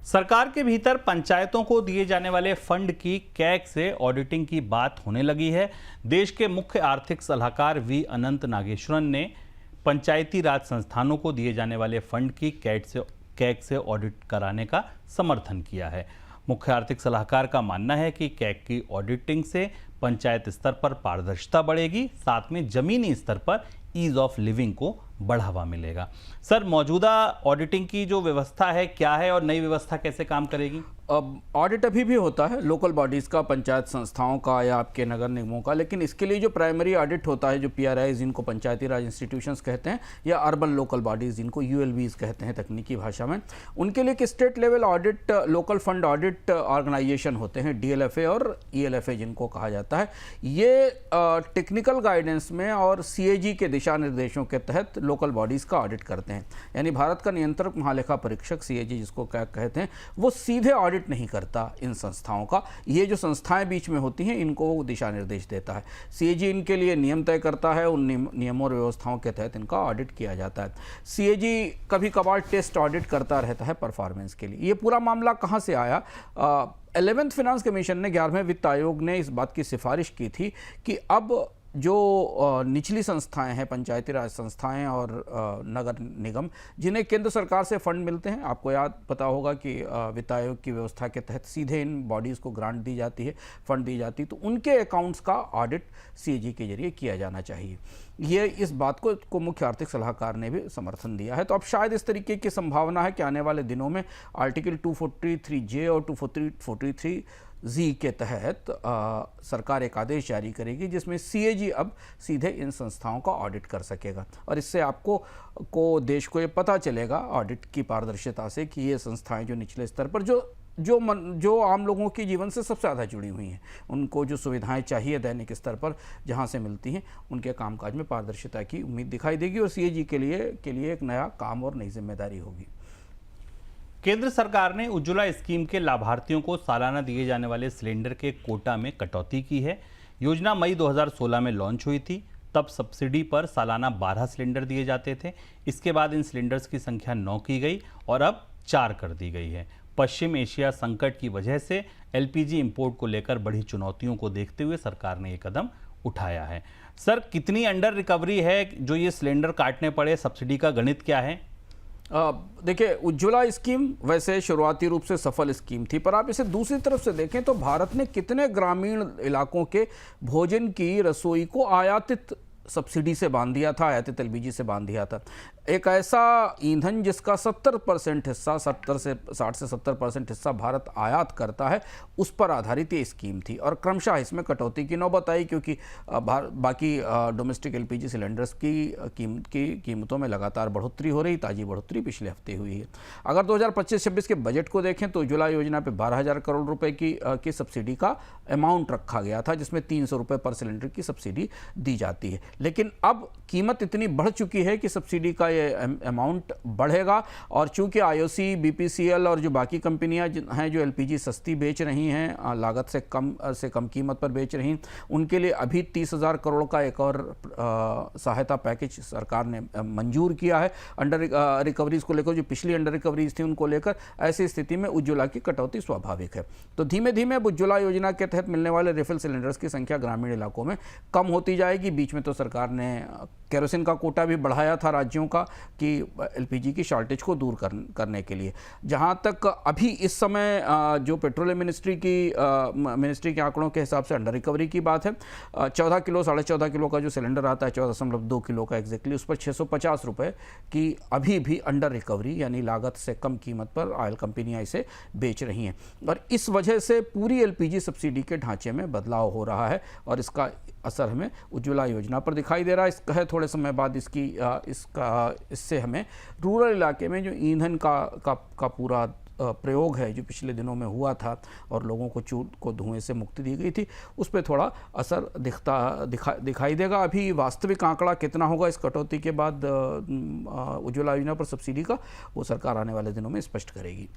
सरकार के भीतर पंचायतों को दिए जाने वाले फंड की कैग से ऑडिटिंग की बात होने लगी है। देश के मुख्य आर्थिक सलाहकार वी अनंत नागेश्वरन ने पंचायती राज संस्थानों को दिए जाने वाले फंड की कैग से ऑडिट कराने का समर्थन किया है। मुख्य आर्थिक सलाहकार का मानना है कि कैग की ऑडिटिंग से पंचायत स्तर पर पारदर्शिता बढ़ेगी, साथ में जमीनी स्तर पर ईज ऑफ लिविंग को बढ़ावा मिलेगा। सर, मौजूदा ऑडिटिंग की जो व्यवस्था है क्या है और नई व्यवस्था कैसे काम करेगी? अब ऑडिट अभी भी होता है लोकल बॉडीज़ का, पंचायत संस्थाओं का या आपके नगर निगमों का, लेकिन इसके लिए जो प्राइमरी ऑडिट होता है, जो PRI जिनको पंचायती राज इंस्टीट्यूशंस कहते हैं, या अर्बन लोकल बॉडीज़ जिनको ULBs कहते हैं तकनीकी भाषा में, उनके लिए एक state level audit local fund audit organisation होते हैं, DLFA और ELFA जिनको कहा जाता है। ये टेक्निकल गाइडेंस में और CAG के दिशा निर्देशों के तहत लोकल बॉडीज़ का ऑडिट करते हैं। यानी भारत का नियंत्रक महालेखा परीक्षक CAG जिसको क्या कहते हैं, वो सीधे ऑडिट नहीं करता इन संस्थाओं का। ये जो संस्थाएं बीच में होती हैं इनको वो दिशा निर्देश देता है। CAG इनके लिए नियम तय करता है, उन नियमों और व्यवस्थाओं के तहत इनका ऑडिट किया जाता है। CAG कभी कभार टेस्ट ऑडिट करता रहता है परफॉर्मेंस के लिए। ये पूरा मामला कहाँ से आया? 11th फाइनेंस कमीशन ने 11वें वित्त आयोग ने इस बात की सिफारिश की थी कि अब जो निचली संस्थाएं हैं, पंचायती राज संस्थाएं और नगर निगम, जिन्हें केंद्र सरकार से फंड मिलते हैं, आपको पता होगा कि वित्त आयोग की व्यवस्था के तहत सीधे इन बॉडीज़ को ग्रांट दी जाती है, फंड दी जाती है, तो उनके अकाउंट्स का ऑडिट CAG के जरिए किया जाना चाहिए। ये इस बात को मुख्य आर्थिक सलाहकार ने भी समर्थन दिया है। तो अब शायद इस तरीके की संभावना है कि आने वाले दिनों में आर्टिकल 243J और 243G के तहत सरकार एक आदेश जारी करेगी जिसमें CAG अब सीधे इन संस्थाओं का ऑडिट कर सकेगा, और इससे आपको देश को ये पता चलेगा ऑडिट की पारदर्शिता से कि ये संस्थाएं जो निचले स्तर पर जो आम लोगों के जीवन से सबसे ज़्यादा जुड़ी हुई हैं, उनको जो सुविधाएं चाहिए दैनिक स्तर पर जहां से मिलती हैं, उनके कामकाज में पारदर्शिता की उम्मीद दिखाई देगी और CAG के लिए एक नया काम और नई जिम्मेदारी होगी। केंद्र सरकार ने उज्ज्वला स्कीम के लाभार्थियों को सालाना दिए जाने वाले सिलेंडर के कोटा में कटौती की है। योजना मई 2016 में लॉन्च हुई थी। तब सब्सिडी पर सालाना 12 सिलेंडर दिए जाते थे। इसके बाद इन सिलेंडर्स की संख्या 9 की गई और अब 4 कर दी गई है। पश्चिम एशिया संकट की वजह से LPG इंपोर्ट को लेकर बढ़ी चुनौतियों को देखते हुए सरकार ने ये कदम उठाया है। सर, कितनी अंडर रिकवरी है जो ये सिलेंडर काटने पड़े? सब्सिडी का गणित क्या है? देखिए, उज्ज्वला स्कीम वैसे शुरुआती रूप से सफल स्कीम थी, पर आप इसे दूसरी तरफ से देखें तो भारत ने कितने ग्रामीण इलाकों के भोजन की रसोई को आयातित सब्सिडी से बांध दिया था, आयातित LPG से बांध दिया था। एक ऐसा ईंधन जिसका 70% हिस्सा, 60 से 70% हिस्सा भारत आयात करता है, उस पर आधारित ये स्कीम थी। और क्रमशः इसमें कटौती की नौबत आई क्योंकि बाकी डोमेस्टिक LPG सिलेंडर्स की कीमतों में लगातार बढ़ोतरी हो रही। ताज़ी बढ़ोतरी पिछले हफ्ते हुई है। अगर 2025-26 के बजट को देखें तो उज्ज्वला योजना पे 12,000 करोड़ रुपए की सब्सिडी का अमाउंट रखा गया था, जिसमें 300 रुपये पर सिलेंडर की सब्सिडी दी जाती है। लेकिन अब कीमत इतनी बढ़ चुकी है कि सब्सिडी का ये अमाउंट बढ़ेगा, और चूंकि IOC, BPCL और जो बाकी कंपनियां हैं जो LPG सस्ती बेच रही हैं, लागत से कम कीमत पर बेच रही हैं, उनके लिए अभी 30,000 करोड़ का एक और सहायता पैकेज सरकार ने मंजूर किया है अंडर रिकवरीज को लेकर, जो पिछली अंडर रिकवरीज थी उनको लेकर। ऐसी स्थिति में उज्ज्वला की कटौती स्वाभाविक है। तो धीमे धीमे उज्ज्वला योजना के तहत मिलने वाले रिफिल सिलेंडर्स की संख्या ग्रामीण इलाकों में कम होती जाएगी। बीच में तो सरकार ने केरोसिन का कोटा भी बढ़ाया था राज्यों का कि LPG की शॉर्टेज को दूर करने के लिए। जहां तक अभी इस समय जो पेट्रोलियम मिनिस्ट्री के आंकड़ों के हिसाब से अंडर रिकवरी की बात है, 14 किलो 14.5 किलो का जो सिलेंडर आता है, 14.2 किलो का एग्जैक्टली, उस पर 650 रुपये की अभी भी अंडर रिकवरी यानी लागत से कम कीमत पर ऑयल कंपनियां इसे बेच रही हैं। और इस वजह से पूरी LPG सब्सिडी के ढांचे में बदलाव हो रहा है और इसका असर हमें उज्ज्वला योजना पर दिखाई दे रहा है। इसका थोड़े समय बाद इससे हमें रूरल इलाके में जो ईंधन का पूरा प्रयोग है जो पिछले दिनों में हुआ था और लोगों को धुएं से मुक्ति दी गई थी, उस पर थोड़ा असर दिखाई देगा। अभी वास्तविक आंकड़ा कितना होगा इस कटौती के बाद उज्ज्वला योजना पर सब्सिडी का, वो सरकार आने वाले दिनों में स्पष्ट करेगी।